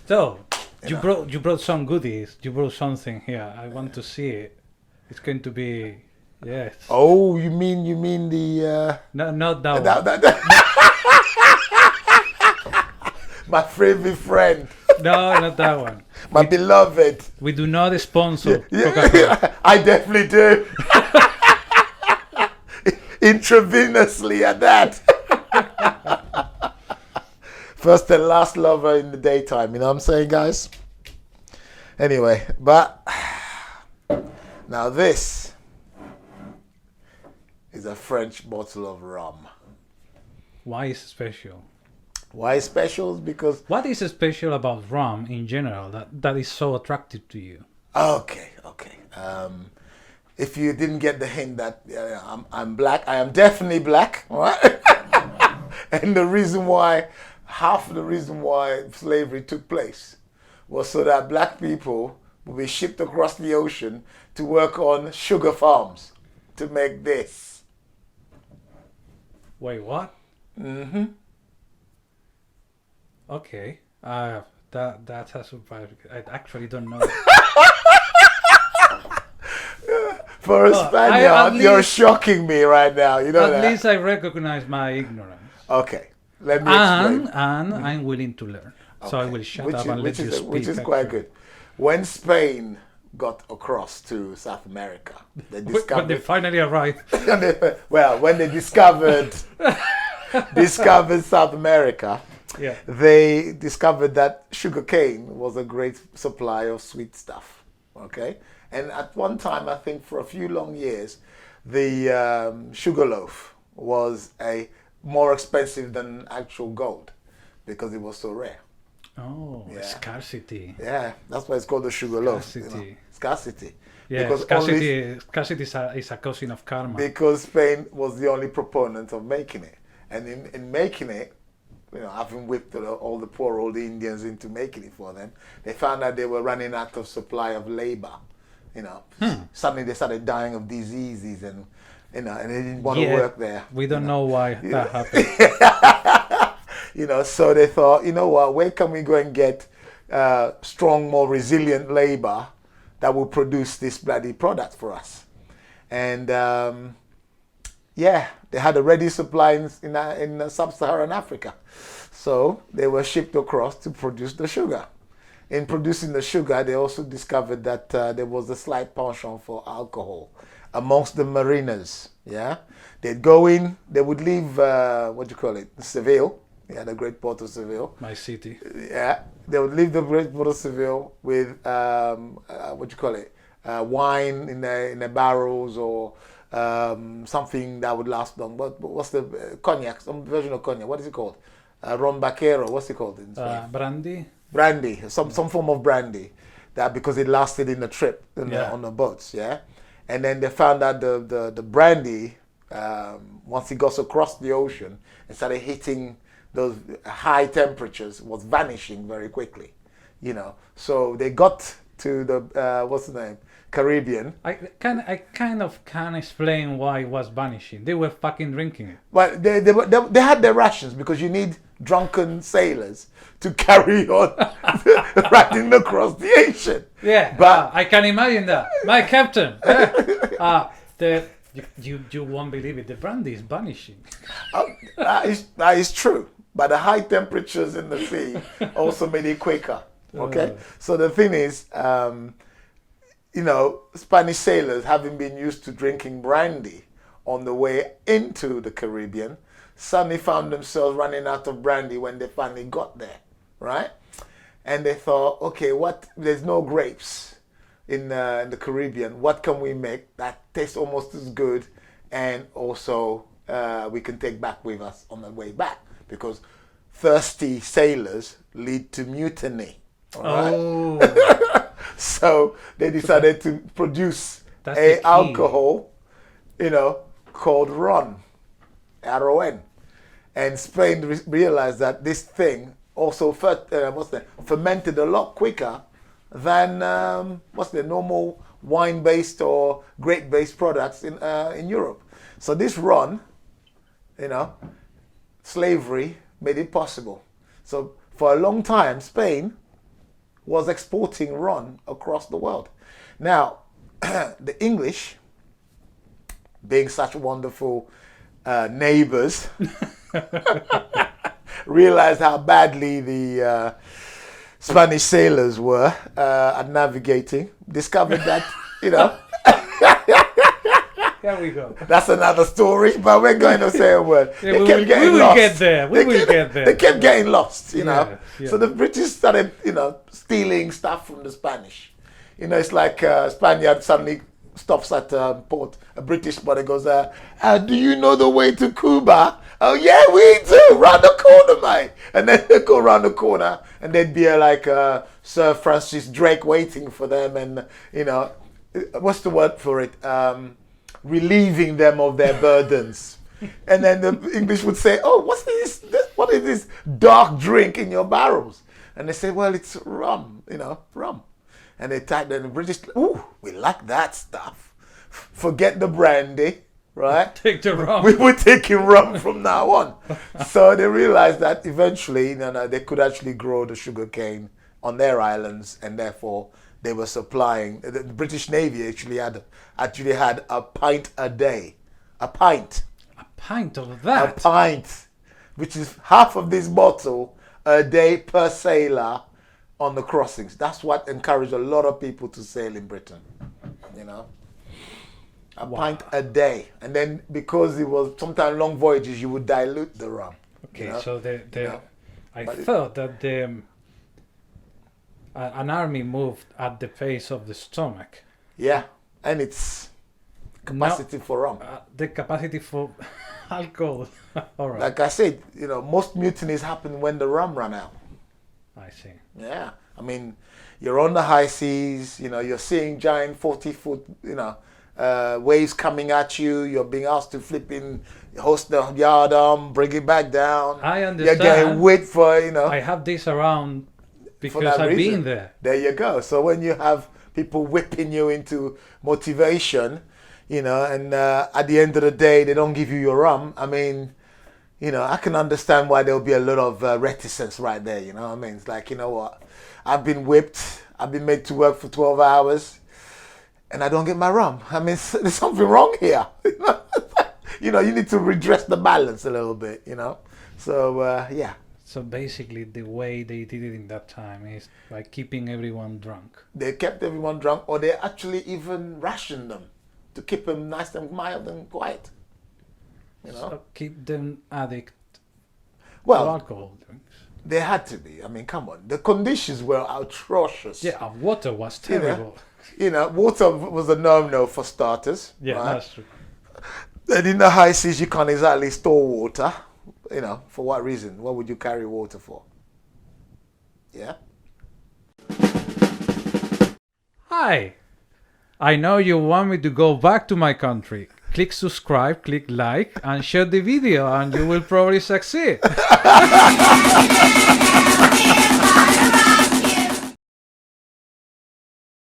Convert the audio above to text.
So, you know. brought some goodies. You brought something here. I want to see it. It's going to be yes. Oh, you mean the No, not that one. that my favorite friend, No, not that one. my beloved. We do not sponsor Yeah, Coca-Cola. I definitely do. Intravenously at that. First and last lover in the daytime, you know what I'm saying, guys? Anyway, but now this is a French bottle of rum. Why is it special? Why special? Because What is special about rum in general that is so attractive to you? okay. If you didn't get the hint that I'm black, I am definitely black, all right? And half of the reason why slavery took place was so that black people would be shipped across the ocean to work on sugar farms to make this. Wait, what? Mm-hmm. Okay. That's a surprise. I actually don't know. For a Well, Spaniard, at you're least- shocking me right now. You know At that? least I recognize my ignorance. Okay, let me explain. And I'm willing to learn. So I Okay. will shut up and let you speak. Which is quite actually. good. When Spain got across to South America, they When they discovered. finally arrive. When they discovered South America, Yeah. they discovered that sugarcane was a great supply of sweet stuff. Okay, and at one time, I think for a few long years, the sugar loaf was a more expensive than actual gold because it was so rare. Oh, Yeah. scarcity. Yeah, that's why it's called the sugar loaf. You know? Scarcity. Scarcity. Yeah, Because scarcity is a cousin of karma. because Spain was the only proponent of making it, and in making it, you know, having whipped all the poor old Indians into making it for them, they found that they were running out of supply of labor. You know, suddenly they started dying of diseases, and you know, and they didn't want to work there. We don't know why that happened. You know, so they thought, you know what, where can we go and get strong, more resilient labor that will produce this bloody product for us? And yeah, they had a ready supply in sub-Saharan Africa. So they were shipped across to produce the sugar. In producing the sugar, they also discovered that there was a slight penchant for alcohol amongst the mariners. Yeah, they'd go in, they would leave, Seville. Yeah, the great port of Seville. My city. Yeah, they would leave the great port of Seville with wine in the barrels or something that would last long. What's the cognac? Some version of cognac. What is it called? Ron Vaquero. What's it called in Spain? Brandy. Brandy. Some form of brandy. That because it lasted in the trip Yeah. on the boats. Yeah, and then they found out the brandy once it got across the ocean and started hitting those high temperatures was vanishing very quickly, you know. So they got to the what's the name, Caribbean. I kind of can explain why it was vanishing. They were fucking drinking it. But they had their rations because you need drunken sailors to carry on riding across the ocean. Yeah, But I can imagine that. My captain. You won't believe it. The brandy is vanishing. that is true. But the high temperatures in the sea also made it quicker. Okay, so the thing is, you know, Spanish sailors, having been used to drinking brandy on the way into the Caribbean, suddenly found themselves running out of brandy when they finally got there, right? And they thought, okay, there's no grapes in the Caribbean. What can we make that tastes almost as good, and also we can take back with us on the way back? Because thirsty sailors lead to mutiny. All right? Oh, So they decided to produce That's the a key. alcohol, you know, called ron, R-O-N. And Spain realized that this thing also fermented a lot quicker than the normal wine-based or grape-based products in Europe. So this ron, you know, slavery made it possible. So for a long time, Spain was exporting rum across the world. Now, the English, being such wonderful neighbors, realized how badly the Spanish sailors were at navigating, discovered that, you know, Here we go. that's another story, but we're going to say a word. Yeah, we will get there. We will get there. They kept getting lost, you know. Yeah, yeah. So the British started, you know, stealing stuff from the Spanish. You know, it's like Spaniard suddenly stops at port. A British body goes, do you know the way to Cuba? Oh yeah, we do. Round the corner, mate. And then they go round the corner, and there'd be like Sir Francis Drake waiting for them, and you know, what's the word for it? Relieving them of their burdens. And then the English would say, "Oh, what's this? What is this dark drink in your barrels?" And they say, "Well, it's rum, you know, rum." And they typed in the British, "Ooh, we like that stuff. Forget the brandy, right? Take the rum." We were taking rum from now on." So they realized that eventually, you know, they could actually grow the sugar cane on their islands, and therefore they were supplying. The British Navy actually had a pint a day, a pint, A pint of a that. pint, which is half of this bottle a day per sailor on the crossings. That's what encouraged a lot of people to sail in Britain. You know, a pint a day, and then because it was sometimes long voyages, you would dilute the rum. Okay, you know? so know, I but thought that an army moved at the pace of the stomach. Yeah, and it's capacity for rum. The capacity for alcohol. All right. Like I said, you know, most mutinies happen when the rum run out. I see. Yeah, I mean, you're on the high seas, you know, you're seeing giant 40-foot, you know, waves coming at you. You're being asked to flip in, host the yard arm, bring it back down. I You're getting understand. wait for, you know. I have this around For because that I've reason. been there. There you go. So when you have people whipping you into motivation, you know, and at the end of the day, they don't give you your rum. I mean, you know, I can understand why there'll be a lot of reticence right there. You know what I mean? It's like, you know what? I've been whipped. I've been made to work for 12 hours and I don't get my rum. I mean, there's something wrong here. You know, you need to redress the balance a little bit, you know? So, yeah. So basically, the way they did it in that time is by keeping everyone drunk. They kept everyone drunk, or they actually even rationed them to keep them nice and mild and quiet. You know? So keep them addict to Well, alcohol drinks. they had to be. I mean, come on. The conditions were atrocious. Yeah, water was You know? terrible. You know, water was a no-no for starters. Yeah, right? that's true. And in the high seas, you can't exactly store water. You know, for what reason? What would you carry water for? Yeah? Hi! I know you want me to go back to my country. Click subscribe, click like, and share the video, and you will probably succeed.